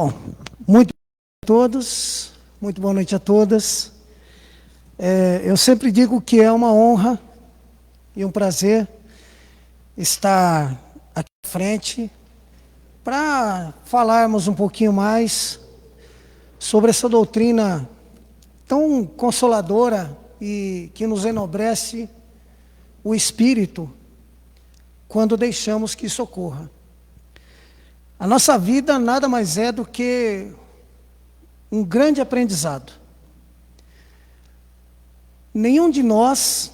Bom, muito boa noite a todos, muito boa noite a todas. Eu sempre digo que é uma honra e um prazer estar aqui à frente para falarmos um pouquinho mais sobre essa doutrina tão consoladora e que nos enobrece o espírito quando deixamos que isso ocorra. A nossa vida nada mais é do que um grande aprendizado. Nenhum de nós,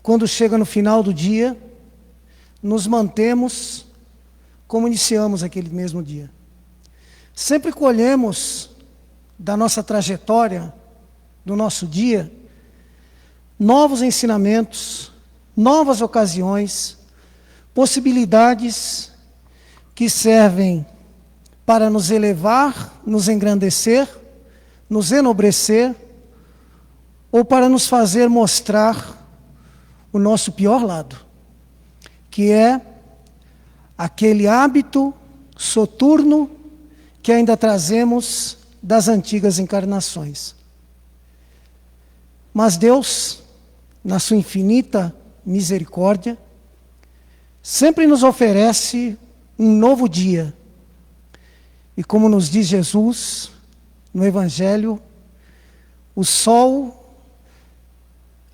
quando chega no final do dia, nos mantemos como iniciamos aquele mesmo dia. Sempre colhemos da nossa trajetória, do nosso dia, novos ensinamentos, novas ocasiões, possibilidades que servem para nos elevar, nos engrandecer, nos enobrecer, ou para nos fazer mostrar o nosso pior lado, que é aquele hábito soturno que ainda trazemos das antigas encarnações. Mas Deus, na sua infinita misericórdia, sempre nos oferece um novo dia. E como nos diz Jesus no Evangelho, o sol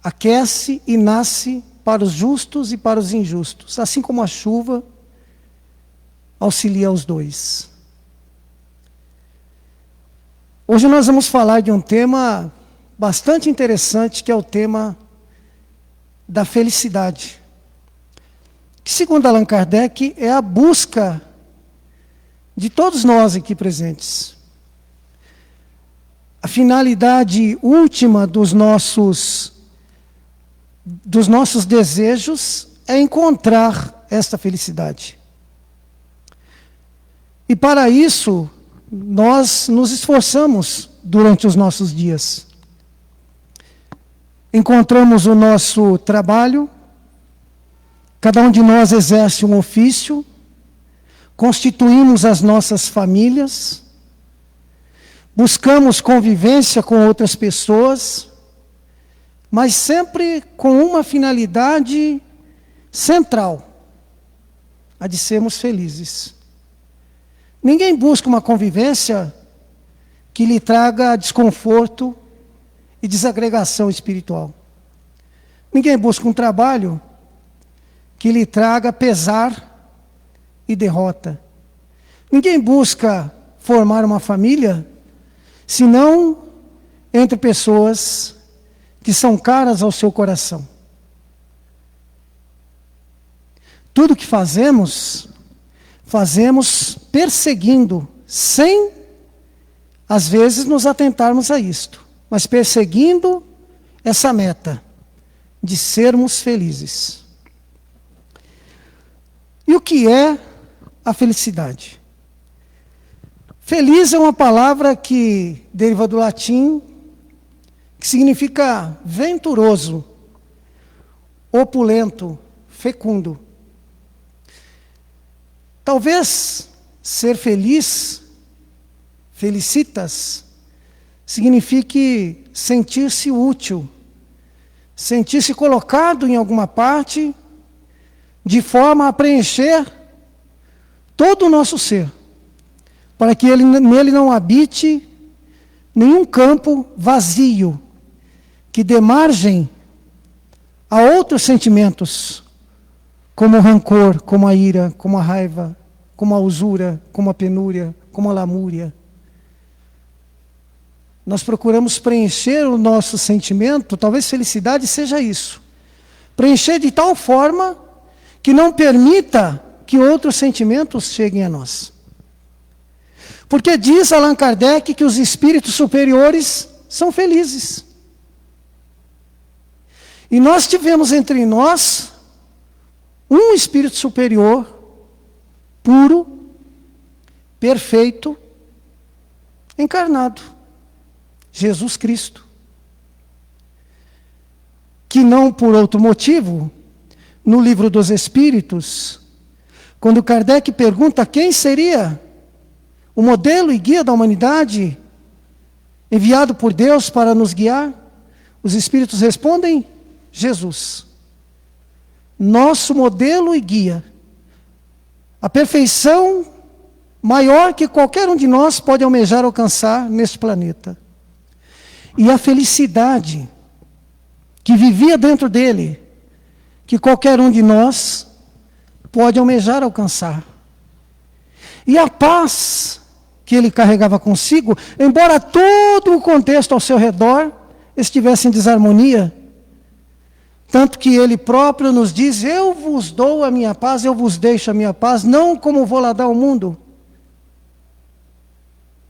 aquece e nasce para os justos e para os injustos, assim como a chuva auxilia os dois. Hoje nós vamos falar de um tema bastante interessante, que é o tema da felicidade. Que, segundo Allan Kardec, é a busca de todos nós aqui presentes. A finalidade última dos nossos desejos é encontrar esta felicidade. E para isso, nós nos esforçamos durante os nossos dias. Encontramos o nosso trabalho, cada um de nós exerce um ofício, constituímos as nossas famílias, buscamos convivência com outras pessoas, mas sempre com uma finalidade central, a de sermos felizes. Ninguém busca uma convivência que lhe traga desconforto e desagregação espiritual. Ninguém busca um trabalho que lhe traga pesar e derrota. Ninguém busca formar uma família, senão entre pessoas que são caras ao seu coração. Tudo que fazemos perseguindo, sem, às vezes, nos atentarmos a isto, mas perseguindo essa meta de sermos felizes. E o que é a felicidade? Feliz é uma palavra que deriva do latim, que significa venturoso, opulento, fecundo. Talvez ser feliz, felicitas, signifique sentir-se útil, sentir-se colocado em alguma parte, de forma a preencher todo o nosso ser, para que nele não habite nenhum campo vazio, que dê margem a outros sentimentos, como o rancor, como a ira, como a raiva, como a usura, como a penúria, como a lamúria. Nós procuramos preencher o nosso sentimento, talvez felicidade seja isso. Preencher de tal forma que não permita que outros sentimentos cheguem a nós. Porque diz Allan Kardec que os espíritos superiores são felizes. E nós tivemos entre nós um espírito superior, puro, perfeito, encarnado. Jesus Cristo. Que não por outro motivo, no Livro dos Espíritos, quando Kardec pergunta quem seria o modelo e guia da humanidade, enviado por Deus para nos guiar? Os Espíritos respondem: Jesus. Nosso modelo e guia. A perfeição maior que qualquer um de nós pode almejar alcançar neste planeta. E a felicidade que vivia dentro dele, que qualquer um de nós pode almejar alcançar. E a paz que ele carregava consigo, embora todo o contexto ao seu redor estivesse em desarmonia, tanto que ele próprio nos diz: eu vos dou a minha paz, eu vos deixo a minha paz, não como vou lá dar ao mundo,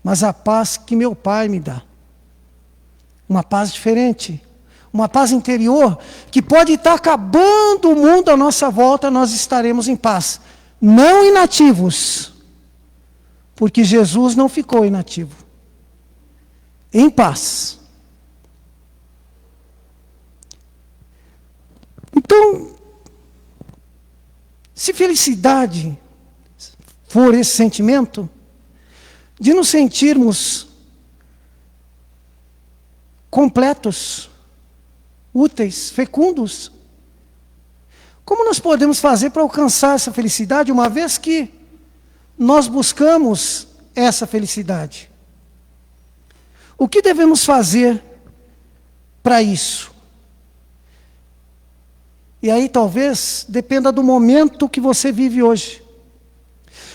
mas a paz que meu Pai me dá. Uma paz diferente, uma paz interior, que pode estar acabando o mundo à nossa volta, nós estaremos em paz. Não inativos, porque Jesus não ficou inativo. Em paz. Então, se felicidade for esse sentimento, de nos sentirmos completos, úteis, fecundos, como nós podemos fazer para alcançar essa felicidade, uma vez que nós buscamos essa felicidade? O que devemos fazer para isso? E aí talvez dependa do momento que você vive hoje.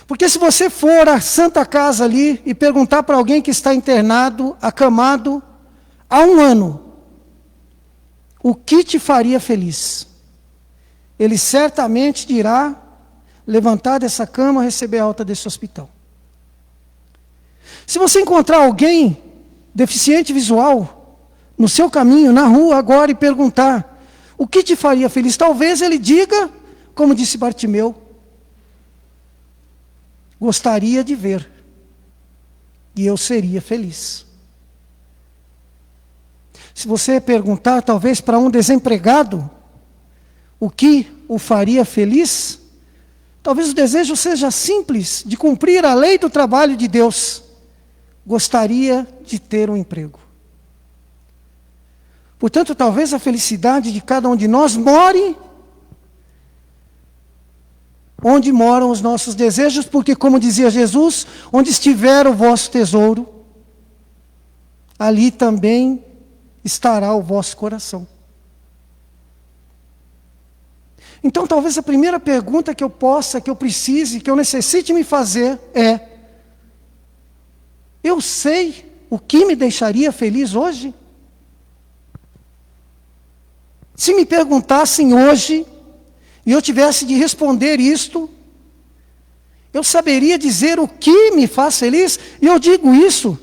Porque se você for à Santa Casa ali e perguntar para alguém que está internado, acamado, há 1 ano, o que te faria feliz? Ele certamente dirá: levantar dessa cama, receber a alta desse hospital. Se você encontrar alguém deficiente visual no seu caminho, na rua agora, e perguntar: o que te faria feliz? Talvez ele diga, como disse Bartimeu: gostaria de ver, e eu seria feliz. Se você perguntar, talvez, para um desempregado, o que o faria feliz, talvez o desejo seja simples, de cumprir a lei do trabalho de Deus. Gostaria de ter um emprego. Portanto, talvez a felicidade de cada um de nós more onde moram os nossos desejos, porque, como dizia Jesus, onde estiver o vosso tesouro, ali também estará o vosso coração. Então, talvez a primeira pergunta que eu precise, que eu necessite me fazer é: eu sei o que me deixaria feliz hoje? Se me perguntassem hoje, e eu tivesse de responder isto, eu saberia dizer o que me faz feliz? E eu digo isso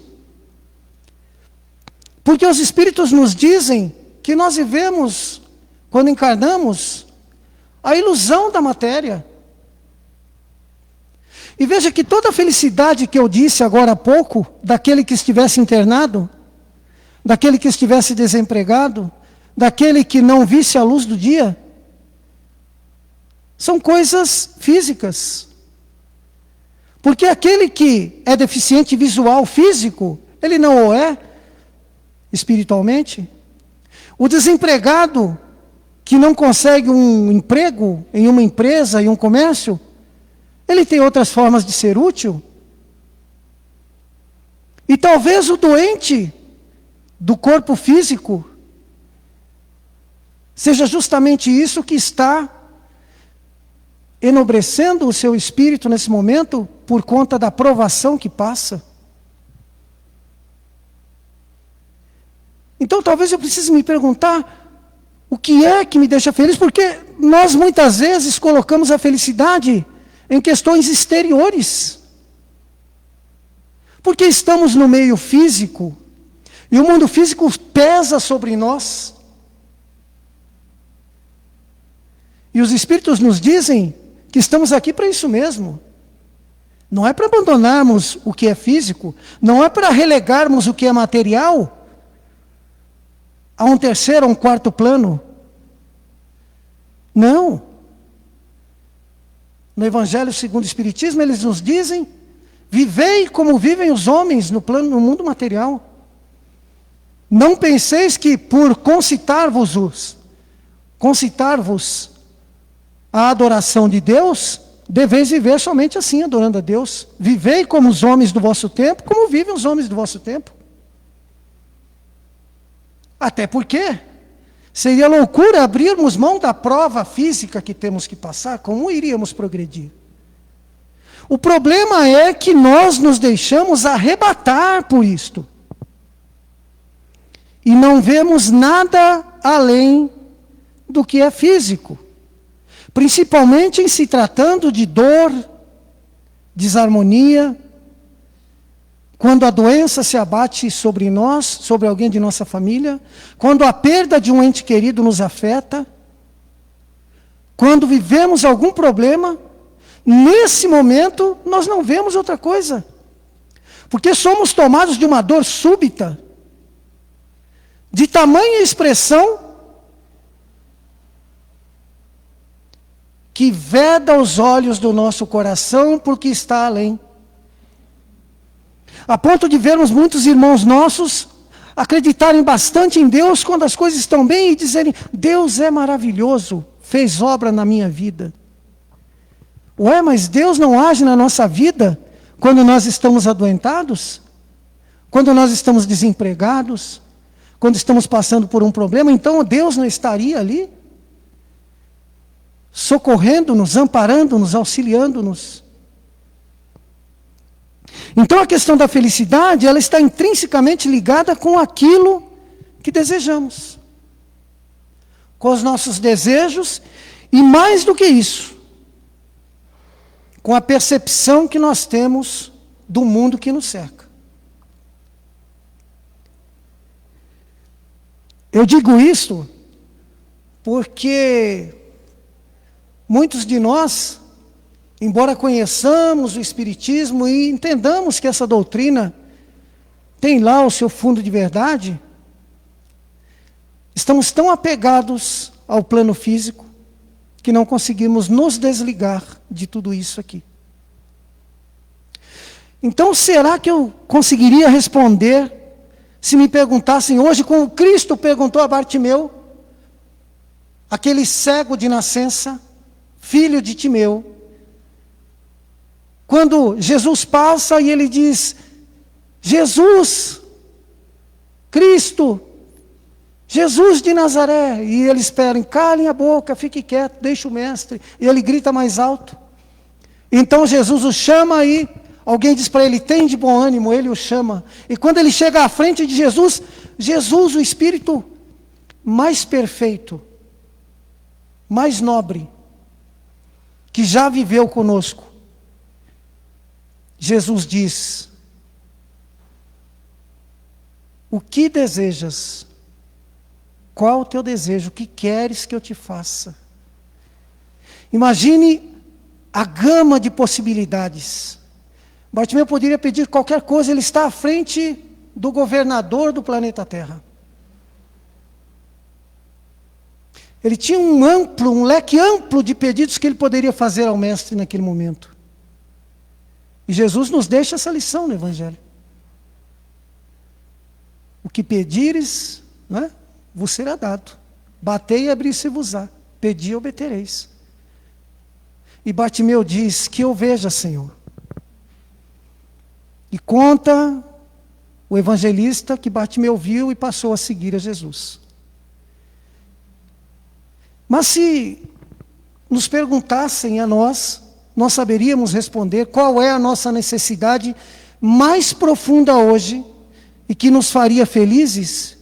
porque os Espíritos nos dizem que nós vivemos, quando encarnamos, a ilusão da matéria. E veja que toda a felicidade que eu disse agora há pouco, daquele que estivesse internado, daquele que estivesse desempregado, daquele que não visse a luz do dia, são coisas físicas. Porque aquele que é deficiente visual físico, ele não o é espiritualmente. O desempregado que não consegue um emprego em uma empresa, em um comércio, ele tem outras formas de ser útil. E talvez o doente do corpo físico seja justamente isso que está enobrecendo o seu espírito nesse momento, por conta da provação que passa. Então talvez eu precise me perguntar: o que é que me deixa feliz? Porque nós muitas vezes colocamos a felicidade em questões exteriores. Porque estamos no meio físico, e o mundo físico pesa sobre nós. E os Espíritos nos dizem que estamos aqui para isso mesmo. Não é para abandonarmos o que é físico, não é para relegarmos o que é material a um terceiro ou um quarto plano. Não. No Evangelho segundo o Espiritismo, eles nos dizem: Vivei como vivem os homens no mundo material. Não penseis que por concitar-vos a adoração de Deus, deveis viver somente assim, adorando a Deus. Vivei como os homens do vosso tempo, como vivem os homens do vosso tempo. Até porque seria loucura abrirmos mão da prova física que temos que passar, como iríamos progredir? O problema é que nós nos deixamos arrebatar por isto. E não vemos nada além do que é físico. Principalmente em se tratando de dor, desarmonia, quando a doença se abate sobre nós, sobre alguém de nossa família, quando a perda de um ente querido nos afeta, quando vivemos algum problema, nesse momento nós não vemos outra coisa. Porque somos tomados de uma dor súbita, de tamanha expressão, que veda os olhos do nosso coração porque está além. A ponto de vermos muitos irmãos nossos acreditarem bastante em Deus quando as coisas estão bem e dizerem: Deus é maravilhoso, fez obra na minha vida. Ué, mas Deus não age na nossa vida quando nós estamos adoentados? Quando nós estamos desempregados? Quando estamos passando por um problema? Então Deus não estaria ali? Socorrendo-nos, amparando-nos, auxiliando-nos. Então a questão da felicidade, ela está intrinsecamente ligada com aquilo que desejamos. Com os nossos desejos e mais do que isso, com a percepção que nós temos do mundo que nos cerca. Eu digo isto porque muitos de nós, embora conheçamos o Espiritismo e entendamos que essa doutrina tem lá o seu fundo de verdade, estamos tão apegados ao plano físico que não conseguimos nos desligar de tudo isso aqui. Então, será que eu conseguiria responder se me perguntassem hoje, como Cristo perguntou a Bartimeu, aquele cego de nascença, filho de Timeu, quando Jesus passa e ele diz: Jesus, Cristo, Jesus de Nazaré, e eles esperam: calem a boca, fique quieto, deixa o mestre, e ele grita mais alto. Então Jesus o chama e alguém diz para ele: tem de bom ânimo, ele o chama. E quando ele chega à frente de Jesus, Jesus, o Espírito mais perfeito, mais nobre, que já viveu conosco, Jesus diz: o que desejas? Qual o teu desejo? O que queres que eu te faça? Imagine a gama de possibilidades. Bartimeu poderia pedir qualquer coisa, ele está à frente do governador do planeta Terra. Ele tinha um leque amplo de pedidos que ele poderia fazer ao mestre naquele momento. E Jesus nos deixa essa lição no Evangelho. O que pedires, não é, vos será dado. Batei e abri-se-vos-á. Pedi e obtereis. E Bartimeu diz: que eu veja, Senhor. E conta o evangelista que Bartimeu viu e passou a seguir a Jesus. Mas se nos perguntassem a nós, nós saberíamos responder qual é a nossa necessidade mais profunda hoje e que nos faria felizes,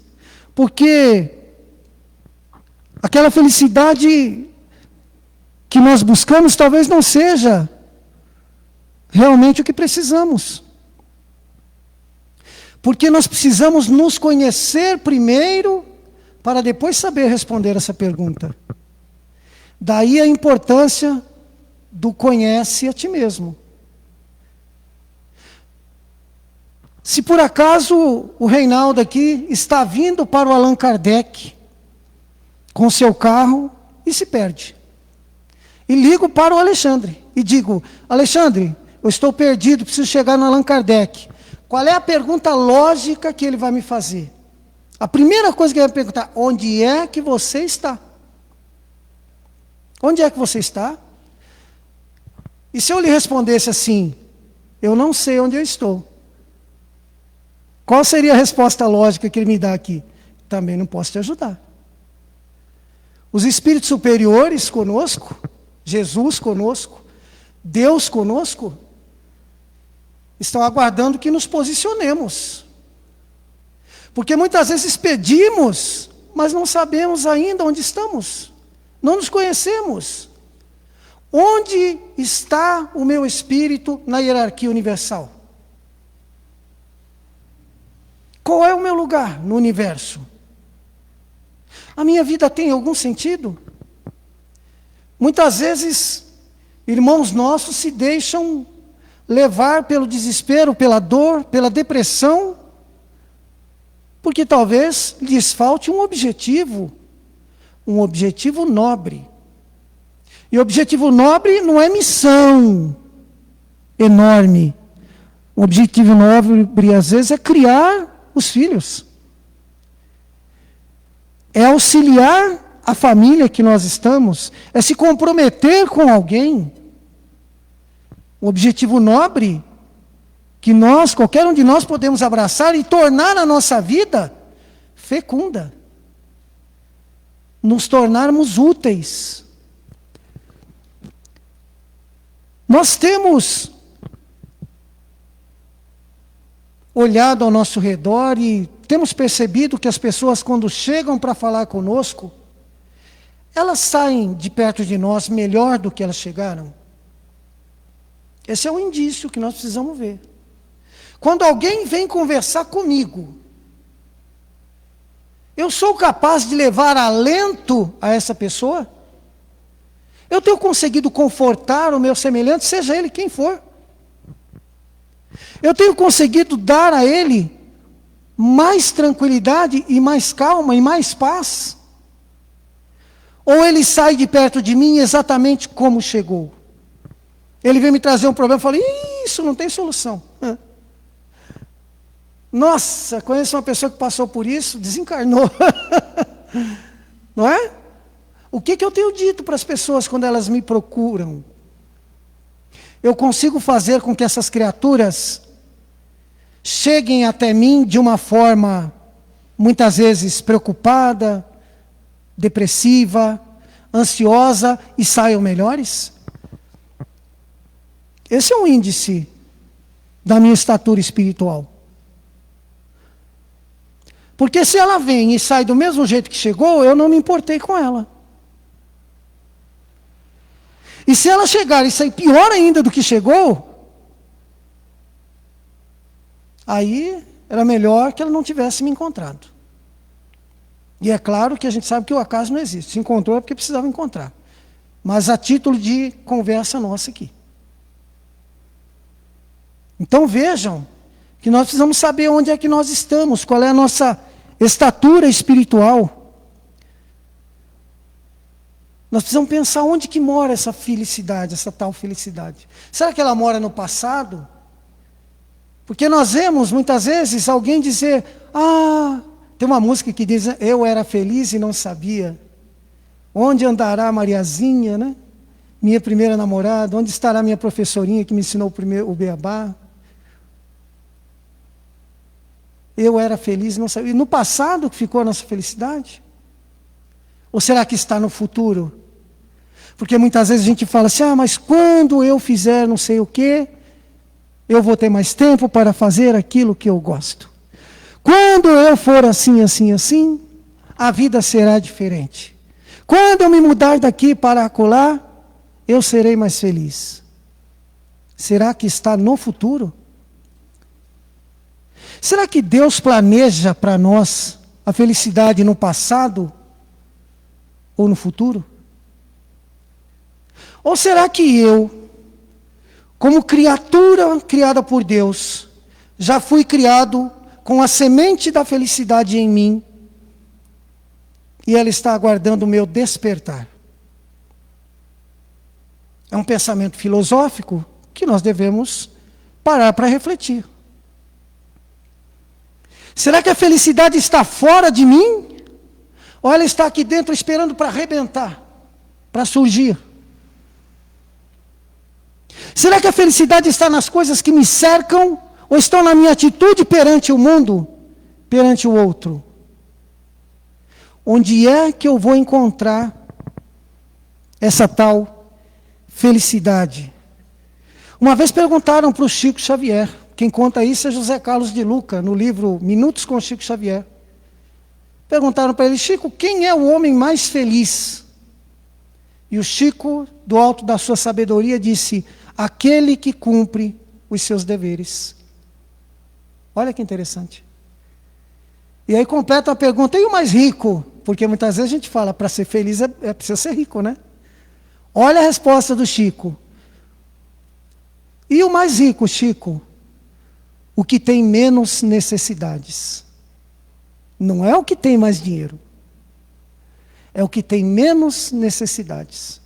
porque aquela felicidade que nós buscamos talvez não seja realmente o que precisamos. Porque nós precisamos nos conhecer primeiro para depois saber responder essa pergunta. Daí a importância do conhece a ti mesmo. Se por acaso o Reinaldo aqui está vindo para o Allan Kardec com seu carro e se perde, e ligo para o Alexandre e digo: Alexandre, eu estou perdido, preciso chegar no Allan Kardec. Qual é a pergunta lógica que ele vai me fazer? A primeira coisa que ele vai me perguntar: onde é que você está? Onde é que você está? E se eu lhe respondesse assim: eu não sei onde eu estou, qual seria a resposta lógica que ele me dá aqui? Também não posso te ajudar. Os espíritos superiores conosco, Jesus conosco, Deus conosco, estão aguardando que nos posicionemos. Porque muitas vezes pedimos, mas não sabemos ainda onde estamos. Não nos conhecemos. Onde está o meu espírito na hierarquia universal? Qual é o meu lugar no universo? A minha vida tem algum sentido? Muitas vezes, irmãos nossos se deixam levar pelo desespero, pela dor, pela depressão, porque talvez lhes falte um objetivo nobre. E objetivo nobre não é missão enorme. O objetivo nobre, às vezes, é criar os filhos. É auxiliar a família que nós estamos, é se comprometer com alguém. O objetivo nobre que nós, qualquer um de nós, podemos abraçar e tornar a nossa vida fecunda. Nos tornarmos úteis. Nós temos olhado ao nosso redor e temos percebido que as pessoas, quando chegam para falar conosco, elas saem de perto de nós melhor do que elas chegaram. Esse é um indício que nós precisamos ver. Quando alguém vem conversar comigo, eu sou capaz de levar alento a essa pessoa? Eu tenho conseguido confortar o meu semelhante, seja ele quem for. Eu tenho conseguido dar a ele mais tranquilidade e mais calma e mais paz? Ou ele sai de perto de mim exatamente como chegou? Ele vem me trazer um problema e fala: isso não tem solução. Nossa, conheço uma pessoa que passou por isso, desencarnou. Não é? O que eu tenho dito para as pessoas quando elas me procuram? Eu consigo fazer com que essas criaturas cheguem até mim de uma forma, muitas vezes, preocupada, depressiva, ansiosa, e saiam melhores? Esse é um índice da minha estatura espiritual. Porque se ela vem e sai do mesmo jeito que chegou, eu não me importei com ela. E se ela chegar e sair pior ainda do que chegou, aí era melhor que ela não tivesse me encontrado. E é claro que a gente sabe que o acaso não existe. Se encontrou é porque precisava encontrar. Mas a título de conversa nossa aqui. Então vejam que nós precisamos saber onde é que nós estamos, qual é a nossa estatura espiritual. Nós precisamos pensar onde que mora essa felicidade, essa tal felicidade. Será que ela mora no passado? Porque nós vemos muitas vezes alguém dizer: tem uma música que diz: eu era feliz e não sabia. Onde andará Mariazinha, né? Minha primeira namorada, onde estará minha professorinha que me ensinou o beabá? Eu era feliz e não sabia. E no passado que ficou a nossa felicidade? Ou será que está no futuro? Porque muitas vezes a gente fala assim: mas quando eu fizer não sei o quê, eu vou ter mais tempo para fazer aquilo que eu gosto. Quando eu for assim, assim, assim, a vida será diferente. Quando eu me mudar daqui para acolá, eu serei mais feliz. Será que está no futuro? Será que Deus planeja para nós a felicidade no passado ou no futuro? Ou será que eu, como criatura criada por Deus, já fui criado com a semente da felicidade em mim e ela está aguardando o meu despertar? É um pensamento filosófico que nós devemos parar para refletir. Será que a felicidade está fora de mim? Ou ela está aqui dentro esperando para arrebentar, para surgir? Será que a felicidade está nas coisas que me cercam? Ou estão na minha atitude perante o mundo, perante o outro? Onde é que eu vou encontrar essa tal felicidade? Uma vez perguntaram para o Chico Xavier, quem conta isso é José Carlos de Luca, no livro Minutos com Chico Xavier. Perguntaram para ele: Chico, quem é o homem mais feliz? E o Chico, do alto da sua sabedoria, disse: aquele que cumpre os seus deveres. Olha que interessante. E aí completa a pergunta: e o mais rico? Porque muitas vezes a gente fala, para ser feliz é preciso ser rico, né? Olha a resposta do Chico. E o mais rico, Chico? O que tem menos necessidades. Não é o que tem mais dinheiro. É o que tem menos necessidades.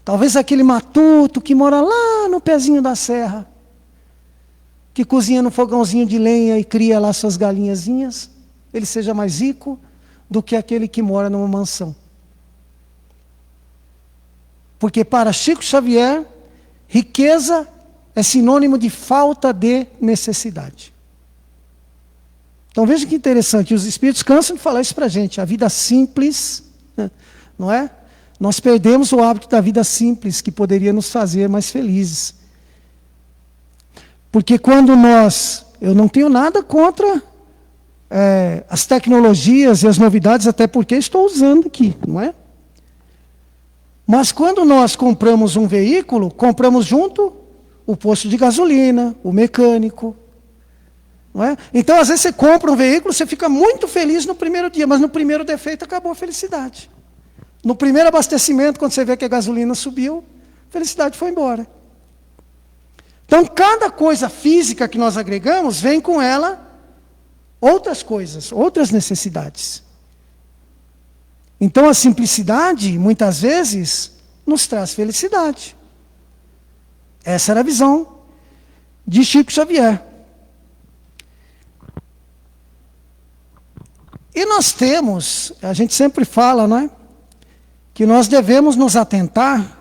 Talvez aquele matuto que mora lá no pezinho da serra, que cozinha no fogãozinho de lenha e cria lá suas galinhazinhas, ele seja mais rico do que aquele que mora numa mansão. Porque para Chico Xavier, riqueza é sinônimo de falta de necessidade. Então veja que interessante, os espíritos cansam de falar isso para a gente, a vida simples, não é? Nós perdemos o hábito da vida simples, que poderia nos fazer mais felizes. Porque quando eu não tenho nada contra as tecnologias e as novidades, até porque estou usando aqui, não é? Mas quando nós compramos um veículo, compramos junto o posto de gasolina, o mecânico, não é? Então, às vezes você compra um veículo, você fica muito feliz no primeiro dia, mas no primeiro defeito acabou a felicidade. No primeiro abastecimento, quando você vê que a gasolina subiu, a felicidade foi embora. Então, cada coisa física que nós agregamos, vem com ela outras coisas, outras necessidades. Então, a simplicidade, muitas vezes, nos traz felicidade. Essa era a visão de Chico Xavier. E nós temos, a gente sempre fala, não é? Que nós devemos nos atentar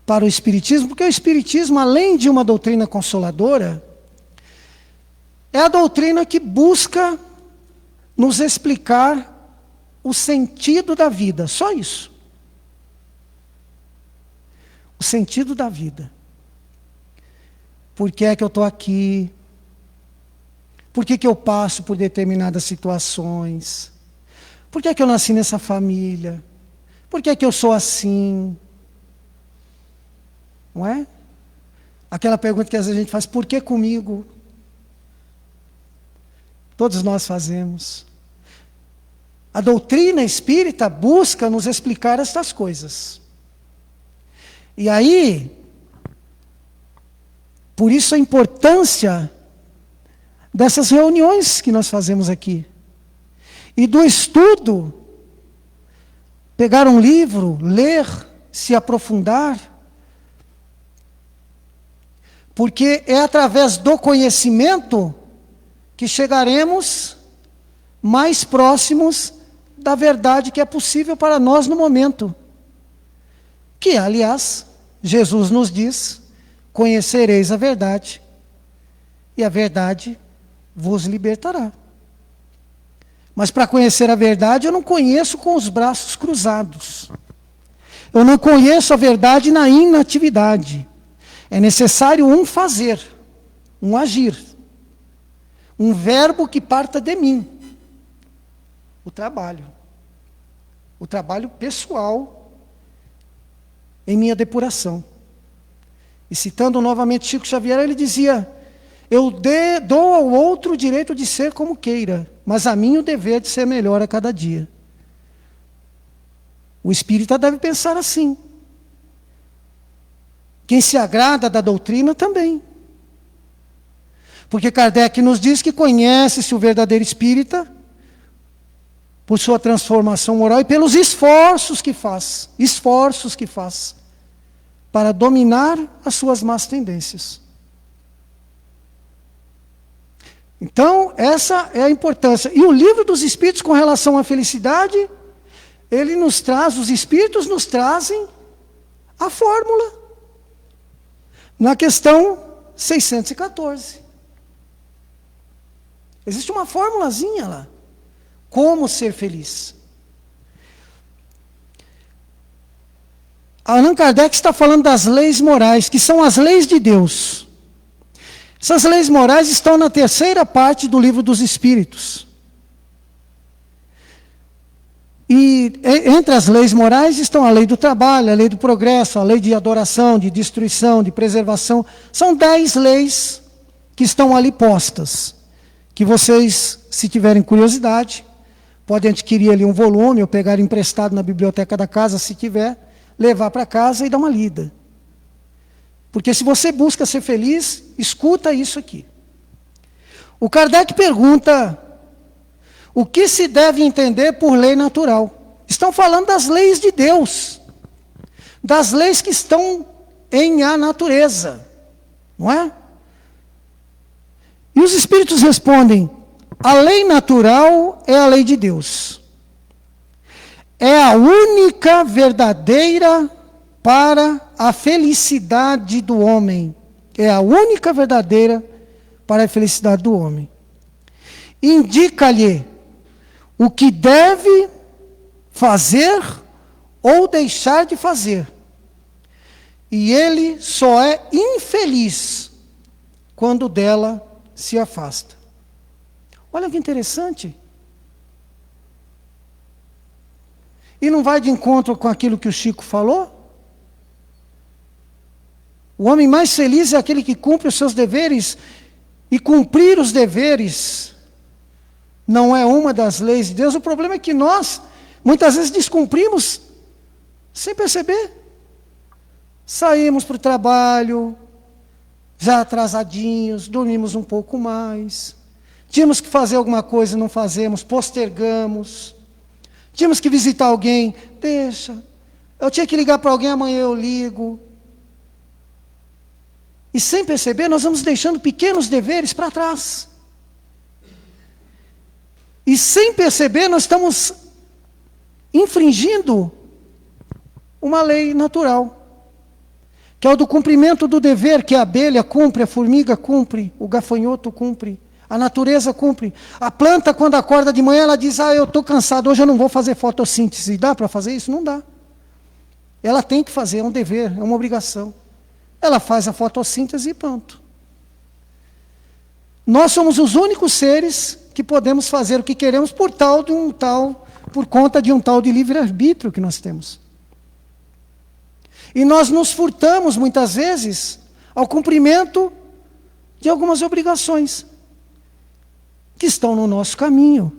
para o Espiritismo, porque o Espiritismo, além de uma doutrina consoladora, é a doutrina que busca nos explicar o sentido da vida, só isso. O sentido da vida. Por que é que eu estou aqui? Por que eu passo por determinadas situações? Por que eu nasci nessa família? Por que eu sou assim? Não é? Aquela pergunta que às vezes a gente faz: por que comigo? Todos nós fazemos. A doutrina espírita busca nos explicar estas coisas. E aí, por isso a importância dessas reuniões que nós fazemos aqui. E do estudo, pegar um livro, ler, se aprofundar. Porque é através do conhecimento que chegaremos mais próximos da verdade que é possível para nós no momento. Que, aliás, Jesus nos diz: conhecereis a verdade, e a verdade vos libertará. Mas para conhecer a verdade, eu não conheço com os braços cruzados. Eu não conheço a verdade na inatividade. É necessário um fazer, um agir. Um verbo que parta de mim. O trabalho. O trabalho pessoal em minha depuração. E citando novamente Chico Xavier, ele dizia: eu dou ao outro o direito de ser como queira, mas a mim o dever de ser melhor a cada dia. O espírita deve pensar assim. Quem se agrada da doutrina também. Porque Kardec nos diz que conhece-se o verdadeiro espírita por sua transformação moral e pelos esforços que faz. Esforços que faz para dominar as suas más tendências. Então, essa é a importância. E o livro dos Espíritos, com relação à felicidade, ele nos traz, os Espíritos nos trazem a fórmula. Na questão 614. Existe uma formulazinha lá. Como ser feliz. Allan Kardec está falando das leis morais, que são as leis de Deus. Essas leis morais estão na terceira parte do livro dos Espíritos. E entre as leis morais estão a lei do trabalho, a lei do progresso, a lei de adoração, de destruição, de preservação. São 10 leis que estão ali postas. Que vocês, se tiverem curiosidade, podem adquirir ali um volume ou pegar emprestado na biblioteca da casa, se tiver, levar para casa e dar uma lida. Porque se você busca ser feliz, escuta isso aqui. O Kardec pergunta: o que se deve entender por lei natural? Estão falando das leis de Deus, das leis que estão em a natureza, não é? E os Espíritos respondem: a lei natural é a lei de Deus. É a única verdadeira para a felicidade do homem. É a única verdadeira para a felicidade do homem. Indica-lhe o que deve fazer ou deixar de fazer. E ele só é infeliz quando dela se afasta. Olha que interessante. E não vai de encontro com aquilo que o Chico falou? O homem mais feliz é aquele que cumpre os seus deveres, e cumprir os deveres não é uma das leis de Deus. O problema é que nós, muitas vezes, descumprimos sem perceber. Saímos para o trabalho, já atrasadinhos, dormimos um pouco mais. Tínhamos que fazer alguma coisa, não fazemos, postergamos. Tínhamos que visitar alguém, deixa. Eu tinha que ligar para alguém, amanhã eu ligo. E sem perceber, nós vamos deixando pequenos deveres para trás. E sem perceber, nós estamos infringindo uma lei natural, que é o do cumprimento do dever, que a abelha cumpre, a formiga cumpre, o gafanhoto cumpre, a natureza cumpre. A planta, quando acorda de manhã, ela diz: eu estou cansado, hoje eu não vou fazer fotossíntese. Dá para fazer isso? Não dá. Ela tem que fazer, é um dever, é uma obrigação. Ela faz a fotossíntese e pronto. Nós somos os únicos seres que podemos fazer o que queremos por conta de um tal de livre-arbítrio que nós temos. E nós nos furtamos, muitas vezes, ao cumprimento de algumas obrigações que estão no nosso caminho.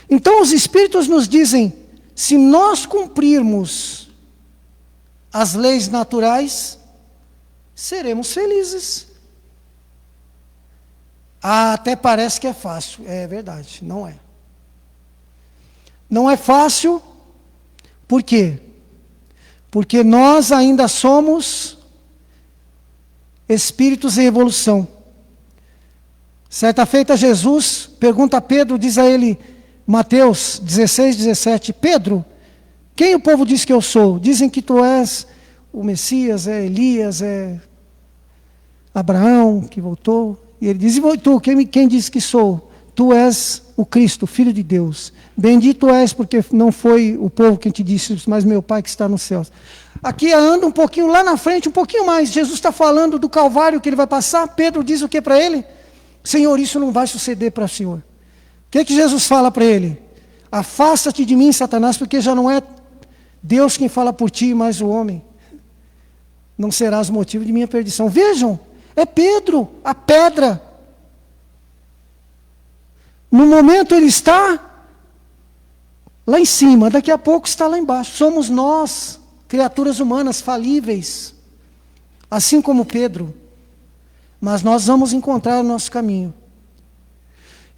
Então, os Espíritos nos dizem: se nós cumprirmos as leis naturais, seremos felizes. Até parece que é fácil. É verdade, não é. Não é fácil, por quê? Porque nós ainda somos espíritos em evolução. Certa feita, Jesus pergunta a Pedro, diz a ele, Mateus 16, 17, Pedro, quem o povo diz que eu sou? Dizem que tu és o Messias, é Elias, é Abraão que voltou. E ele diz: e tu, quem diz que sou? Tu és o Cristo, Filho de Deus. Bendito és, porque não foi o povo quem te disse isso, mas meu Pai que está nos céus. Aqui anda um pouquinho lá na frente, um pouquinho mais. Jesus está falando do Calvário que ele vai passar. Pedro diz o que para ele? Senhor, isso não vai suceder para o Senhor. O que Jesus fala para ele? Afasta-te de mim, Satanás, porque já não é Deus quem fala por ti, mas o homem. Não serás motivo de minha perdição. Vejam, é Pedro, a pedra. No momento ele está lá em cima, daqui a pouco está lá embaixo. Somos nós, criaturas humanas falíveis, assim como Pedro. Mas nós vamos encontrar o nosso caminho.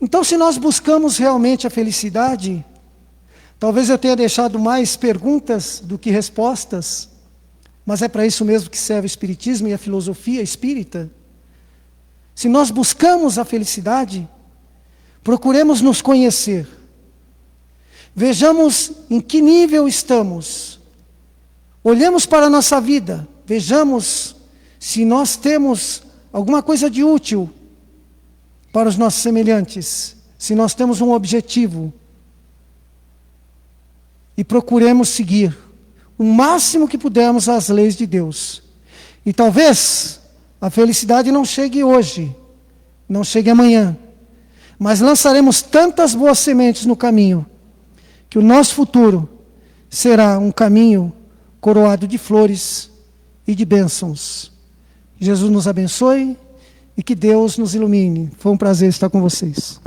Então, se nós buscamos realmente a felicidade, talvez eu tenha deixado mais perguntas do que respostas. Mas é para isso mesmo que serve o Espiritismo e a filosofia espírita. Se nós buscamos a felicidade, procuremos nos conhecer. Vejamos em que nível estamos. Olhemos para a nossa vida. Vejamos se nós temos alguma coisa de útil para os nossos semelhantes. Se nós temos um objetivo. E procuremos seguir o máximo que pudermos as leis de Deus. E talvez a felicidade não chegue hoje, não chegue amanhã. Mas lançaremos tantas boas sementes no caminho, que o nosso futuro será um caminho coroado de flores e de bênçãos. Jesus nos abençoe e que Deus nos ilumine. Foi um prazer estar com vocês.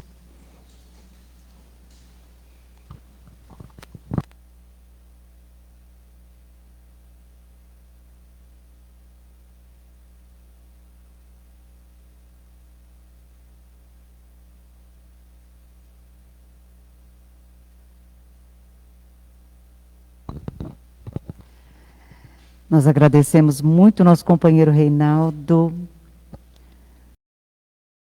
Nós agradecemos muito ao nosso companheiro Reinaldo